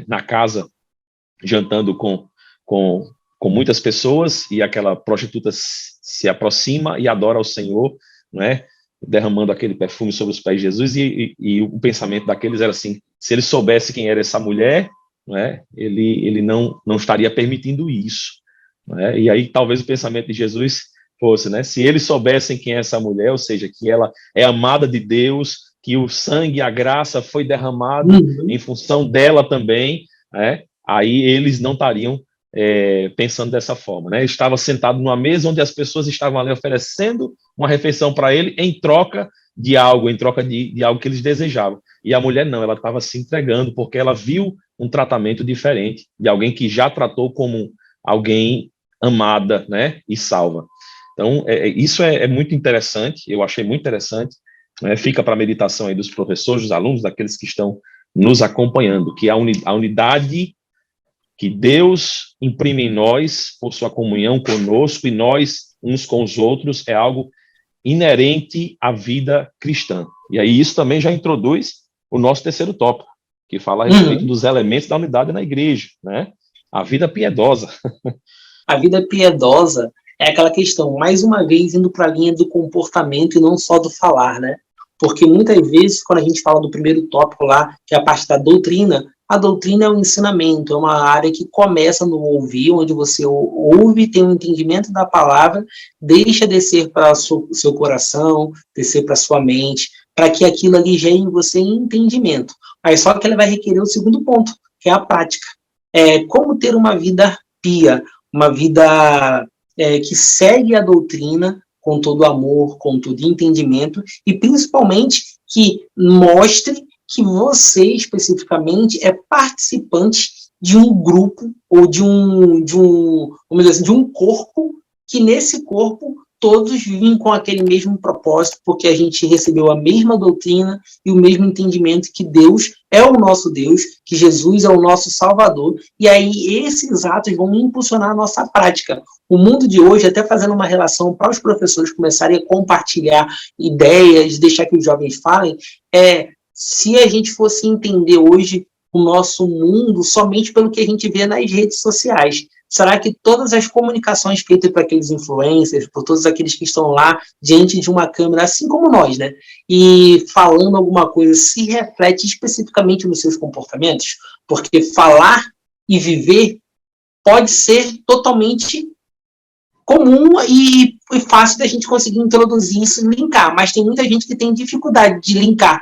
na casa, jantando com muitas pessoas, e aquela prostituta se aproxima e adora ao Senhor, né, derramando aquele perfume sobre os pés de Jesus, e o pensamento daqueles era assim, se ele soubesse quem era essa mulher, né, ele não estaria permitindo isso, né? E aí talvez o pensamento de Jesus fosse, né, se eles soubessem quem é essa mulher, ou seja, que ela é amada de Deus, que o sangue e a graça foi derramado em função dela também, né, aí eles não estariam pensando dessa forma, né? Ele estava sentado numa mesa onde as pessoas estavam ali oferecendo uma refeição para ele em troca de algo que eles desejavam. E a mulher não, ela estava se entregando porque ela viu um tratamento diferente de alguém que já tratou como alguém amada, né, e salva. Então, isso é muito interessante, eu achei muito interessante, né? Fica para a meditação aí dos professores, dos alunos, daqueles que estão nos acompanhando, que a unidade que Deus imprime em nós por sua comunhão conosco e nós uns com os outros é algo inerente à vida cristã. E aí isso também já introduz o nosso terceiro tópico, que fala a respeito dos elementos da unidade na igreja, né? A vida piedosa. A vida piedosa é aquela questão, mais uma vez, indo para a linha do comportamento e não só do falar, né? Porque muitas vezes, quando a gente fala do primeiro tópico lá, que é a parte da doutrina, a doutrina é um ensinamento, é uma área que começa no ouvir, onde você ouve, tem um entendimento da palavra, deixa descer para o seu coração, descer para a sua mente, para que aquilo ali gere em você entendimento. Aí só que ele vai requerer o segundo ponto, que é a prática. Como ter uma vida pia, uma vida que segue a doutrina com todo amor, com todo entendimento, e principalmente que mostre que você, especificamente, é participante de um grupo ou de um corpo, que nesse corpo todos vêm com aquele mesmo propósito, porque a gente recebeu a mesma doutrina e o mesmo entendimento que Deus é o nosso Deus, que Jesus é o nosso Salvador, e aí esses atos vão impulsionar a nossa prática. O mundo de hoje, até fazendo uma relação para os professores começarem a compartilhar ideias, deixar que os jovens falem, se a gente fosse entender hoje o nosso mundo somente pelo que a gente vê nas redes sociais, será que todas as comunicações feitas por aqueles influencers, por todos aqueles que estão lá diante de uma câmera, assim como nós, né, e falando alguma coisa, se reflete especificamente nos seus comportamentos? Porque falar e viver pode ser totalmente comum e fácil da gente conseguir introduzir isso e linkar, mas tem muita gente que tem dificuldade de linkar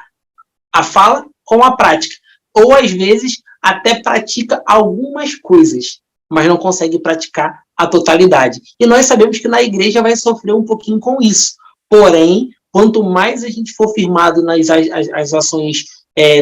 a fala com a prática, ou às vezes até pratica algumas coisas, mas não consegue praticar a totalidade. E nós sabemos que na igreja vai sofrer um pouquinho com isso. Porém, quanto mais a gente for firmado nas as ações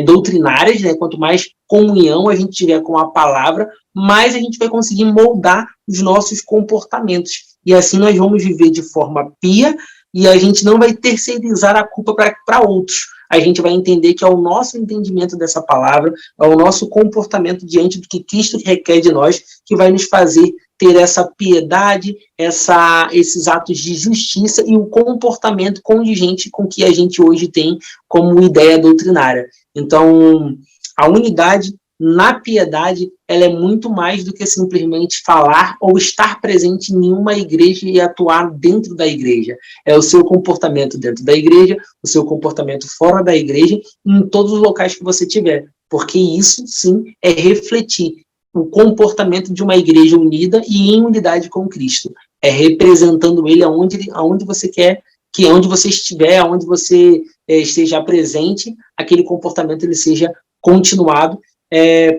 doutrinárias, né, quanto mais comunhão a gente tiver com a palavra, mais a gente vai conseguir moldar os nossos comportamentos. E assim nós vamos viver de forma pia e a gente não vai terceirizar a culpa para outros. A gente vai entender que é o nosso entendimento dessa palavra, é o nosso comportamento diante do que Cristo requer de nós, que vai nos fazer ter essa piedade, esses atos de justiça e o comportamento condigente com que a gente hoje tem como ideia doutrinária. Então, a unidade na piedade, ela é muito mais do que simplesmente falar ou estar presente em uma igreja e atuar dentro da igreja. É o seu comportamento dentro da igreja, o seu comportamento fora da igreja, em todos os locais que você tiver. Porque isso, sim, é refletir o comportamento de uma igreja unida e em unidade com Cristo. É representando ele aonde você quer, que onde você estiver, aonde você esteja presente, aquele comportamento ele seja continuado,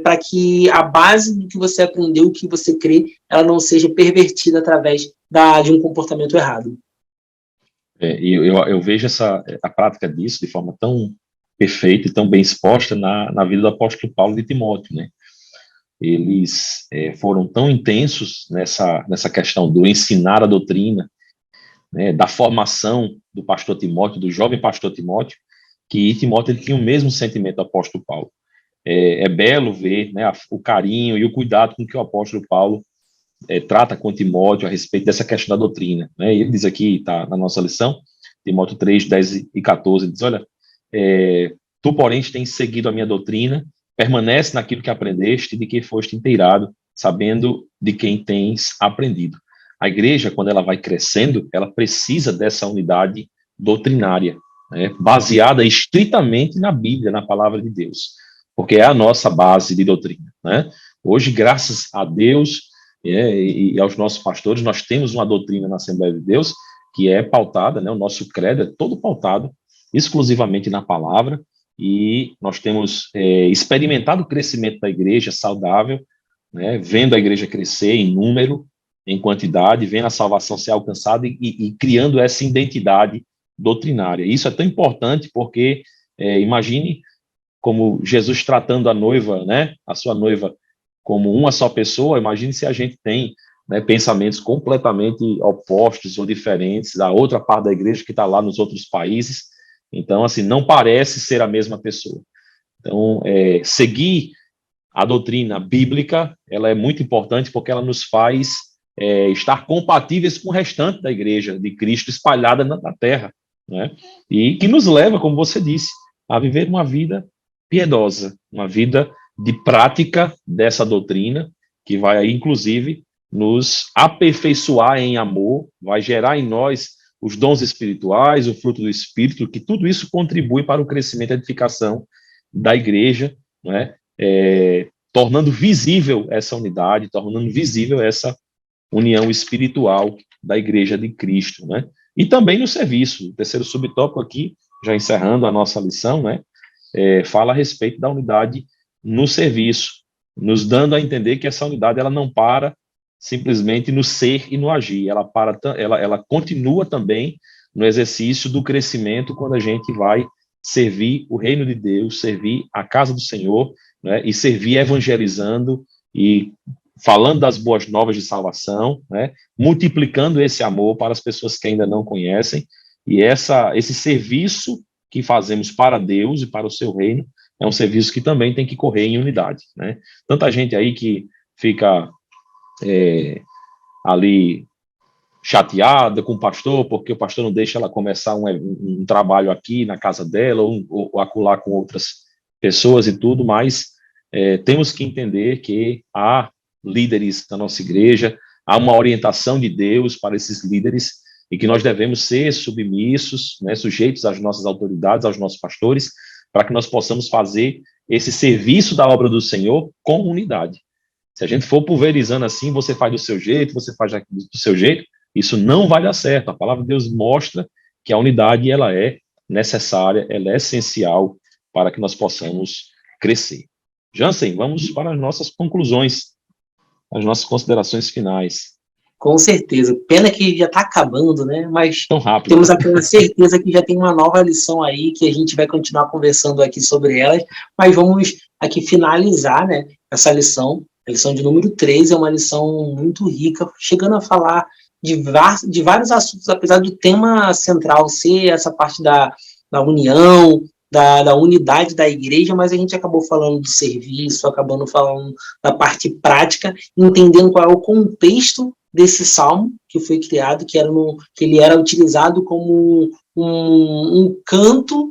para que a base do que você aprendeu, o que você crê, ela não seja pervertida através de um comportamento errado. Eu vejo a prática disso de forma tão perfeita e tão bem exposta na vida do apóstolo Paulo de Timóteo, né? Eles foram tão intensos nessa questão do ensinar a doutrina, né, da formação do pastor Timóteo, do jovem pastor Timóteo, que Timóteo ele tinha o mesmo sentimento do apóstolo Paulo. É belo ver, né, o carinho e o cuidado com que o apóstolo Paulo trata com Timóteo a respeito dessa questão da doutrina. Né? Ele diz aqui, está na nossa lição, Timóteo 3, 10 e 14, ele diz, olha, tu, porém, tens seguido a minha doutrina, permanece naquilo que aprendeste e de que foste inteirado, sabendo de quem tens aprendido. A igreja, quando ela vai crescendo, ela precisa dessa unidade doutrinária, né, baseada estritamente na Bíblia, na palavra de Deus, porque é a nossa base de doutrina. Né? Hoje, graças a Deus e aos nossos pastores, nós temos uma doutrina na Assembleia de Deus que é pautada, né, o nosso credo é todo pautado exclusivamente na palavra, e nós temos experimentado o crescimento da igreja saudável, né, vendo a igreja crescer em número, em quantidade, vendo a salvação ser alcançada e criando essa identidade doutrinária. Isso é tão importante porque, imagine como Jesus tratando a noiva, né, a sua noiva, como uma só pessoa. Imagine se a gente tem, né, pensamentos completamente opostos ou diferentes da outra parte da igreja que está lá nos outros países. Então, assim, não parece ser a mesma pessoa. Então, seguir a doutrina bíblica, ela é muito importante porque ela nos faz estar compatíveis com o restante da igreja de Cristo espalhada na terra, né? E que nos leva, como você disse, a viver uma vida piedosa, uma vida de prática dessa doutrina, que vai aí, inclusive, nos aperfeiçoar em amor, vai gerar em nós os dons espirituais, o fruto do Espírito, que tudo isso contribui para o crescimento e edificação da igreja, né? Tornando visível essa unidade, tornando visível essa união espiritual da igreja de Cristo, né? E também no serviço. O terceiro subtópico aqui, já encerrando a nossa lição, né? Fala a respeito da unidade no serviço, nos dando a entender que essa unidade ela não para simplesmente no ser e no agir, ela continua também no exercício do crescimento quando a gente vai servir o reino de Deus, servir a casa do Senhor, né, e servir evangelizando e falando das boas novas de salvação, né, multiplicando esse amor para as pessoas que ainda não conhecem, e esse serviço que fazemos para Deus e para o seu reino é um serviço que também tem que correr em unidade, né? Tanta gente aí que fica ali chateada com o pastor, porque o pastor não deixa ela começar um trabalho aqui na casa dela, ou acolá com outras pessoas e tudo, mas temos que entender que há líderes da nossa igreja, há uma orientação de Deus para esses líderes, e que nós devemos ser submissos, né, sujeitos às nossas autoridades, aos nossos pastores, para que nós possamos fazer esse serviço da obra do Senhor com unidade. Se a gente for pulverizando assim, você faz do seu jeito, você faz do seu jeito, isso não vai dar certo. A palavra de Deus mostra que a unidade ela é necessária, ela é essencial para que nós possamos crescer. Jansen, vamos para as nossas conclusões, as nossas considerações finais. Com certeza. Pena que já está acabando, né? Mas tão rápido, temos aquela certeza que já tem uma nova lição aí, que a gente vai continuar conversando aqui sobre elas, mas vamos aqui finalizar, né, essa lição. A lição de número 13 é uma lição muito rica, chegando a falar de vários assuntos, apesar do tema central ser essa parte da união, da unidade da igreja, mas a gente acabou falando do serviço, acabando falando da parte prática, entendendo qual é o contexto desse salmo que foi criado, que ele era utilizado como um canto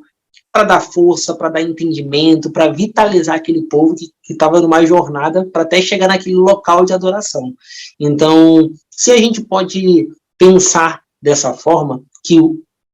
para dar força, para dar entendimento, para vitalizar aquele povo que estava numa jornada para até chegar naquele local de adoração. Então, se a gente pode pensar dessa forma, que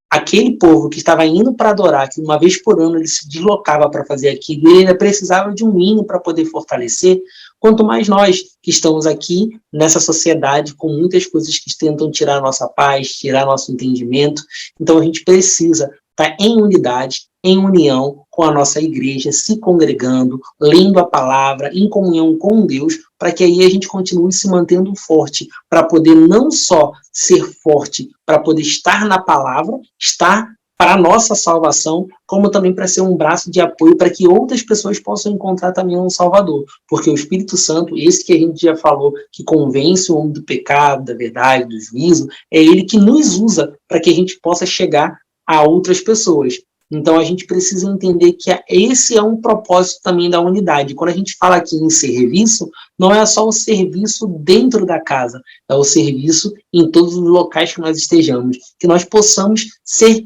aquele povo que estava indo para adorar, que uma vez por ano ele se deslocava para fazer aquilo, ele ainda precisava de um hino para poder fortalecer, quanto mais nós que estamos aqui nessa sociedade com muitas coisas que tentam tirar a nossa paz, tirar nosso entendimento. Então a gente precisa estar em unidade, em união com a nossa igreja, se congregando, lendo a palavra, em comunhão com Deus, para que aí a gente continue se mantendo forte, para poder não só ser forte, para poder estar na palavra, estar para a nossa salvação, como também para ser um braço de apoio para que outras pessoas possam encontrar também um Salvador. Porque o Espírito Santo, esse que a gente já falou, que convence o homem do pecado, da verdade, do juízo, é ele que nos usa para que a gente possa chegar a outras pessoas. Então, a gente precisa entender que esse é um propósito também da unidade. Quando a gente fala aqui em serviço, não é só o serviço dentro da casa, é o serviço em todos os locais que nós estejamos, que nós possamos ser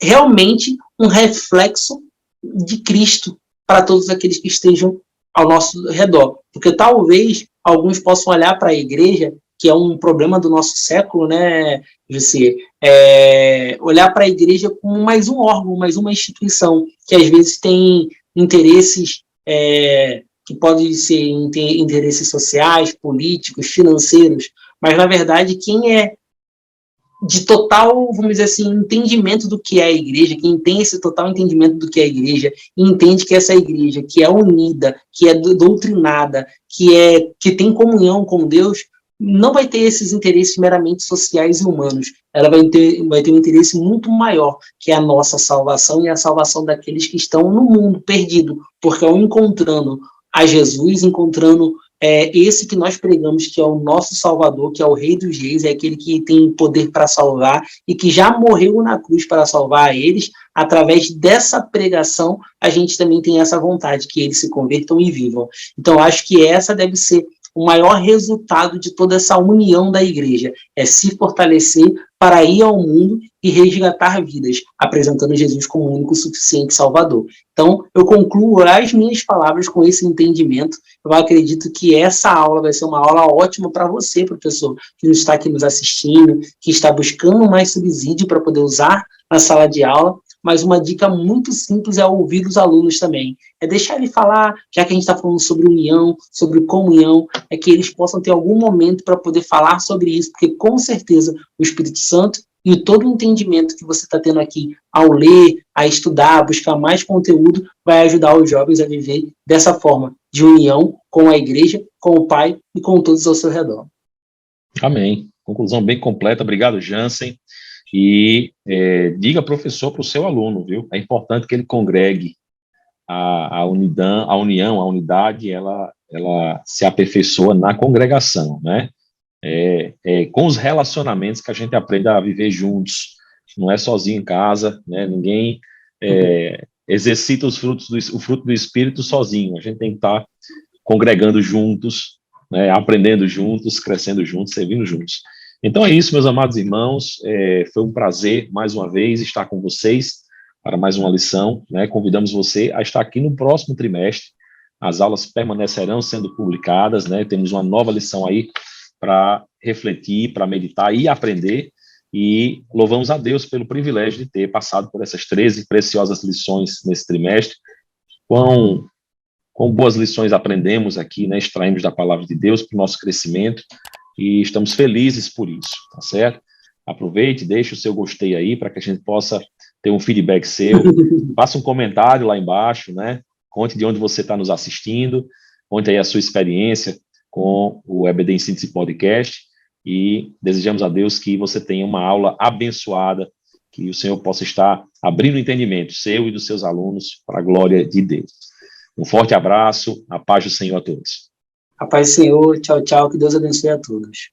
realmente um reflexo de Cristo para todos aqueles que estejam ao nosso redor. Porque talvez alguns possam olhar para a igreja, que é um problema do nosso século, né, José? Olhar para a igreja como mais um órgão, mais uma instituição, que às vezes tem interesses que podem ser interesses sociais, políticos, financeiros, mas, na verdade, quem é de total, vamos dizer assim, entendimento do que é a igreja, quem tem esse total entendimento do que é a igreja, e entende que essa igreja, que é unida, que é doutrinada, que tem comunhão com Deus, não vai ter esses interesses meramente sociais e humanos. Ela vai ter um interesse muito maior, que é a nossa salvação e a salvação daqueles que estão no mundo perdido, porque ao encontrando a Jesus, encontrando esse que nós pregamos, que é o nosso Salvador, que é o Rei dos Reis, é aquele que tem poder para salvar e que já morreu na cruz para salvar eles. Através dessa pregação, a gente também tem essa vontade, que eles se convertam e vivam. Então, acho que essa deve ser o maior resultado de toda essa união da igreja, é se fortalecer para ir ao mundo e resgatar vidas, apresentando Jesus como o único suficiente Salvador. Então, eu concluo as minhas palavras com esse entendimento. Eu acredito que essa aula vai ser uma aula ótima para você, professor, que está aqui nos assistindo, que está buscando mais subsídio para poder usar na sala de aula, mas uma dica muito simples é ouvir os alunos também. É deixar ele falar, já que a gente está falando sobre união, sobre comunhão, é que eles possam ter algum momento para poder falar sobre isso, porque com certeza o Espírito Santo e todo o entendimento que você está tendo aqui ao ler, a estudar, a buscar mais conteúdo, vai ajudar os jovens a viver dessa forma, de união com a igreja, com o Pai e com todos ao seu redor. Amém. Conclusão bem completa. Obrigado, Jansen. E diga, professor, para o seu aluno, viu? É importante que ele congregue. a união, a unidade, ela se aperfeiçoa na congregação, né? Com os relacionamentos que a gente aprende a viver juntos, não é sozinho em casa, né? Ninguém exercita o fruto do Espírito sozinho, a gente tem que estar congregando juntos, né? Aprendendo juntos, crescendo juntos, servindo juntos. Então é isso, meus amados irmãos, foi um prazer, mais uma vez, estar com vocês para mais uma lição, né? Convidamos você a estar aqui no próximo trimestre, as aulas permanecerão sendo publicadas, né? Temos uma nova lição aí para refletir, para meditar e aprender, e louvamos a Deus pelo privilégio de ter passado por essas 13 preciosas lições nesse trimestre. Quão boas lições aprendemos aqui, né? Extraímos da palavra de Deus para o nosso crescimento, e estamos felizes por isso, tá certo? Aproveite, deixe o seu gostei aí, para que a gente possa ter um feedback seu, faça um comentário lá embaixo, né? Conte de onde você está nos assistindo, conte aí a sua experiência com o EBD em Síntese Podcast, e desejamos a Deus que você tenha uma aula abençoada, que o Senhor possa estar abrindo o entendimento seu e dos seus alunos para a glória de Deus. Um forte abraço, a paz do Senhor a todos. A paz do Senhor, tchau, tchau, que Deus abençoe a todos.